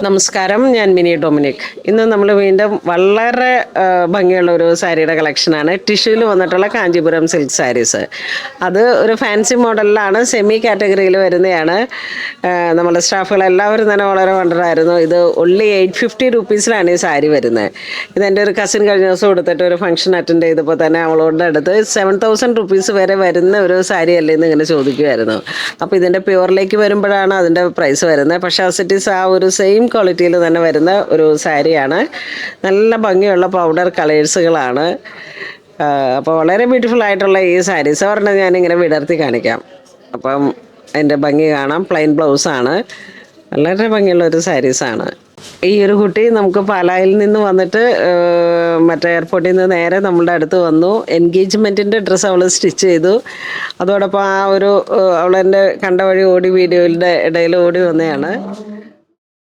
നമസ്കാരം, ഞാൻ mini Dominic. ഇന്ന് നമ്മൾ വീണ്ടും വളരെ ഭംഗിയുള്ള ഒരു സാരിയുടെ കളക്ഷനാണ്. ടിഷ്യൂവിൽ വന്നിട്ടുള്ള കാഞ്ചീപുരം സിൽക്ക് സാരീസ്. അത് ഒരു ഫാൻസി മോഡലിലാണ്, സെമി കാറ്റഗറിയിൽ വരുന്നതാണ്. നമ്മുടെ സ്റ്റാഫുകൾ എല്ലാവരും തന്നെ വളരെ വണ്ടറായിരുന്നു. ഇത് ഒൺലി 850 റുപ്പീസിലാണ് ഈ സാരി വരുന്നത്. ഇതെൻ്റെ ഒരു കസിൻ കഴിഞ്ഞ ദിവസം കൊടുത്തിട്ട് ഒരു ഫംഗ്ഷൻ അറ്റൻഡ് ചെയ്തപ്പോൾ തന്നെ അവളോട് അടുത്ത് 7000 റുപ്പീസ് വരെ വരുന്ന ഒരു സാരി അല്ലേ എന്ന് ഇങ്ങനെ ചോദിക്കുമായിരുന്നു. അപ്പോൾ ഇതിൻ്റെ പ്യുവറിലേക്ക് വരുമ്പോഴാണ് അതിൻ്റെ പ്രൈസ് വരുന്നത്. പക്ഷേ അസിറ്റീസ് ആ ഒരു സെയിം ക്വാളിറ്റിയിൽ തന്നെ വരുന്ന ഒരു സാരിയാണ്. നല്ല ഭംഗിയുള്ള പൗഡർ കളേഴ്സുകളാണ്. അപ്പോൾ വളരെ ബ്യൂട്ടിഫുൾ ആയിട്ടുള്ള ഈ സാരീസ് ഒരെണ്ണം ഞാനിങ്ങനെ വിടർത്തി കാണിക്കാം. അപ്പം അതിൻ്റെ ഭംഗി കാണാം. പ്ലെയിൻ ബ്ലൗസാണ്. വളരെ ഭംഗിയുള്ള ഒരു സാരീസാണ്. ഈ ഒരു കുട്ടി നമുക്ക് പാലായിൽ നിന്ന് വന്നിട്ട് മറ്റേ എയർപോർട്ടിൽ നിന്ന് നേരെ നമ്മളുടെ അടുത്ത് വന്നു. എൻഗേജ്മെൻറ്റിൻ്റെ ഡ്രസ്സ് അവൾ സ്റ്റിച്ച് ചെയ്തു. അതോടൊപ്പം ആ ഒരു അവളെൻ്റെ കണ്ട വഴി ഓടി വീഡിയോയുടെ ഇടയിൽ ഓടി വന്നതാണ്.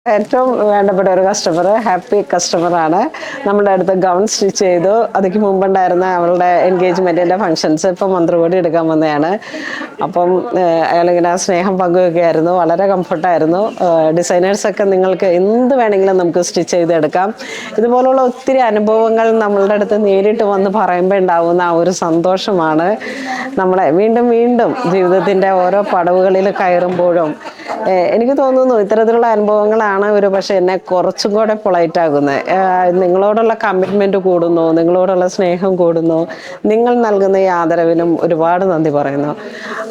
ഏറ്റവും വേണ്ടപ്പെട്ട ഒരു കസ്റ്റമർ, ഹാപ്പി കസ്റ്റമറാണ്. നമ്മുടെ അടുത്ത് ഗൗൺ സ്റ്റിച്ച് ചെയ്തു. അതിക്ക് മുമ്പുണ്ടായിരുന്ന അവളുടെ എൻഗേജ്മെൻറ്റിൻ്റെ ഫങ്ഷൻസ് ഇപ്പം മന്ത്രകോടി എടുക്കാൻ വന്നതാണ്. അപ്പം അയാളിങ്ങനെ ആ സ്നേഹം പങ്കുവയ്ക്കുകയായിരുന്നു. വളരെ കംഫർട്ടായിരുന്നു. ഡിസൈനേഴ്സൊക്കെ നിങ്ങൾക്ക് എന്ത് വേണമെങ്കിലും നമുക്ക് സ്റ്റിച്ച് ചെയ്തെടുക്കാം. ഇതുപോലുള്ള ഒത്തിരി അനുഭവങ്ങൾ നമ്മളുടെ അടുത്ത് നേരിട്ട് വന്ന് പറയുമ്പോൾ ഉണ്ടാവുന്ന ആ ഒരു സന്തോഷമാണ് നമ്മളെ വീണ്ടും വീണ്ടും ജീവിതത്തിൻ്റെ ഓരോ പടവുകളിൽ കയറുമ്പോഴും എനിക്ക് തോന്നുന്നു ഇത്തരത്തിലുള്ള അനുഭവങ്ങളാണ് ഒരു പക്ഷേ എന്നെ കുറച്ചും കൂടെ പൊളൈറ്റ് ആകുന്നത്. നിങ്ങളോടുള്ള കമ്മിറ്റ്മെൻറ്റ് കൂടുന്നു, നിങ്ങളോടുള്ള സ്നേഹം കൂടുന്നു, നിങ്ങൾ നൽകുന്ന ഈ ആദരവിനും ഒരുപാട് നന്ദി പറയുന്നു.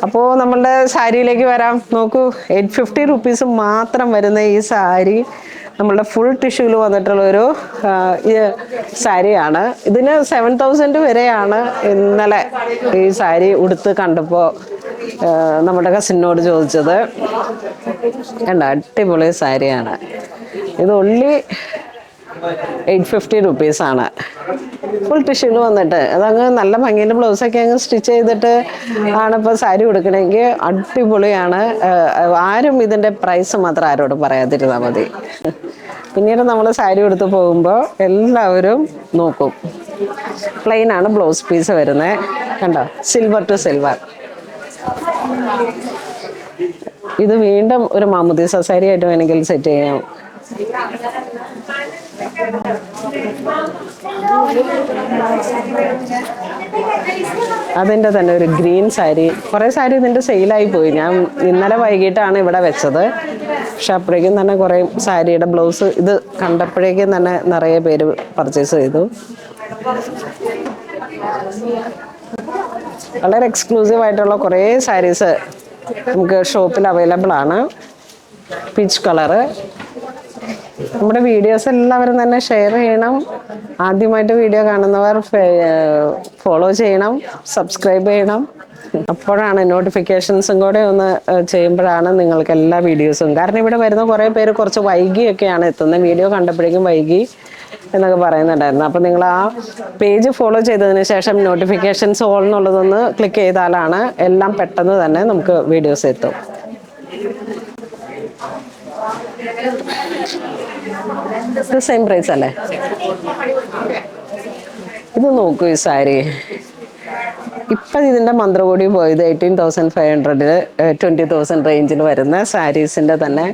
അപ്പോൾ നമ്മളുടെ സാരിയിലേക്ക് വരാം. നോക്കൂ, 850 റുപ്പീസ് മാത്രം വരുന്ന ഈ സാരി നമ്മളുടെ ഫുൾ ടിഷ്യൂവിൽ വന്നിട്ടുള്ളൊരു സാരിയാണ്. ഇതിന് 7000 വരെയാണ് ഇന്നലെ ഈ സാരി ഉടുത്ത് കണ്ടപ്പോൾ നമ്മുടെ കസിനോട് ചോദിച്ചത്. കണ്ട, അടിപൊളി സാരിയാണ്. ഇത് ഒൺലി 850 റുപ്പീസാണ്. ഫുൾ ടിഷ്യൂവിൽ വന്നിട്ട് അതങ്ങ് നല്ല ഭംഗിയിൽ ബ്ലൗസൊക്കെ അങ്ങ് സ്റ്റിച്ച് ചെയ്തിട്ട് ആണ് ഇപ്പോൾ സാരി ഉടുക്കണമെങ്കിൽ അടിപൊളിയാണ്. ആരും ഇതിൻ്റെ പ്രൈസ് മാത്രം ആരോടും പറയാതിരുന്നാൽ മതി. പിന്നീട് നമ്മൾ സാരി എടുത്ത് പോകുമ്പോൾ എല്ലാവരും നോക്കും. പ്ലെയിനാണ് ബ്ലൗസ് പീസ് വരുന്നത്. കണ്ടോ, സിൽവർ ടു സിൽവർ. ഇത് വീണ്ടും ഒരു മാമുദീസ സാരി ആയിട്ട് വേണമെങ്കിൽ സെറ്റ് ചെയ്യാം. അതിൻ്റെ തന്നെ ഒരു ഗ്രീൻ സാരി. കുറേ സാരി ഇതിൻ്റെ സെയിലായി പോയി. ഞാൻ ഇന്നലെ വൈകിട്ടാണ് ഇവിടെ വെച്ചത്. പക്ഷെ അപ്പോഴേക്കും തന്നെ കുറേ സാരിയുടെ ബ്ലൗസ് ഇത് കണ്ടപ്പോഴേക്കും തന്നെ നിറയെ പേര് പർച്ചേസ് ചെയ്തു. വളരെ എക്സ്ക്ലൂസീവ് ആയിട്ടുള്ള കുറേ സാരീസ് നമുക്ക് ഷോപ്പിൽ അവൈലബിൾ ആണ്. Peach colour. നമ്മുടെ വീഡിയോസ് എല്ലാവരും തന്നെ ഷെയർ ചെയ്യണം. ആദ്യമായിട്ട് വീഡിയോ കാണുന്നവർ ഫോളോ ചെയ്യണം, സബ്സ്ക്രൈബ് ചെയ്യണം. അപ്പോഴാണ് നോട്ടിഫിക്കേഷൻസും കൂടെ ഒന്ന് ചെയ്യുമ്പോഴാണ് നിങ്ങൾക്ക് എല്ലാ വീഡിയോസും. കാരണം ഇവിടെ വരുന്ന കുറേ പേര് കുറച്ച് വൈകിയൊക്കെയാണ് എത്തുന്നത്. വീഡിയോ കണ്ടപ്പോഴേക്കും വൈകി എന്നൊക്കെ പറയുന്നുണ്ടായിരുന്നു. അപ്പോൾ നിങ്ങൾ ആ പേജ് ഫോളോ ചെയ്തതിന് ശേഷം നോട്ടിഫിക്കേഷൻസ് ഓൾ എന്നുള്ളതൊന്ന് ക്ലിക്ക് ചെയ്താലാണ് എല്ലാം പെട്ടെന്ന് തന്നെ നമുക്ക് വീഡിയോസ് എത്തും. ഇത് സെയിം പ്രൈസ് അല്ലേ? ഇത് നോക്കൂ, ഈ സാരി ഇപ്പം ഇതിൻ്റെ മന്ത്രകോടി പോയത് 18,500 20,000 റേഞ്ചിൽ വരുന്ന സാരീസിൻ്റെ തന്നെ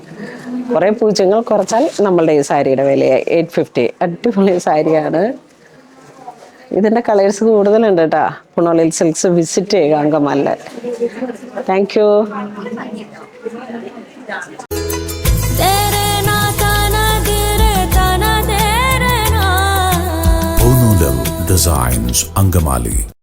കുറേ പൂജ്യങ്ങൾ കുറച്ചാൽ നമ്മളുടെ ഈ സാരിയുടെ വിലയായി 850. അടിപൊളി സാരിയാണ്. ഇതിൻ്റെ കളേഴ്സ് കൂടുതലുണ്ട് കേട്ടോ. പുണോളിൽ സിൽക്സ് വിസിറ്റ് ചെയ്യുക അങ്കമാലിൽ. Thank you. Designs Angamali.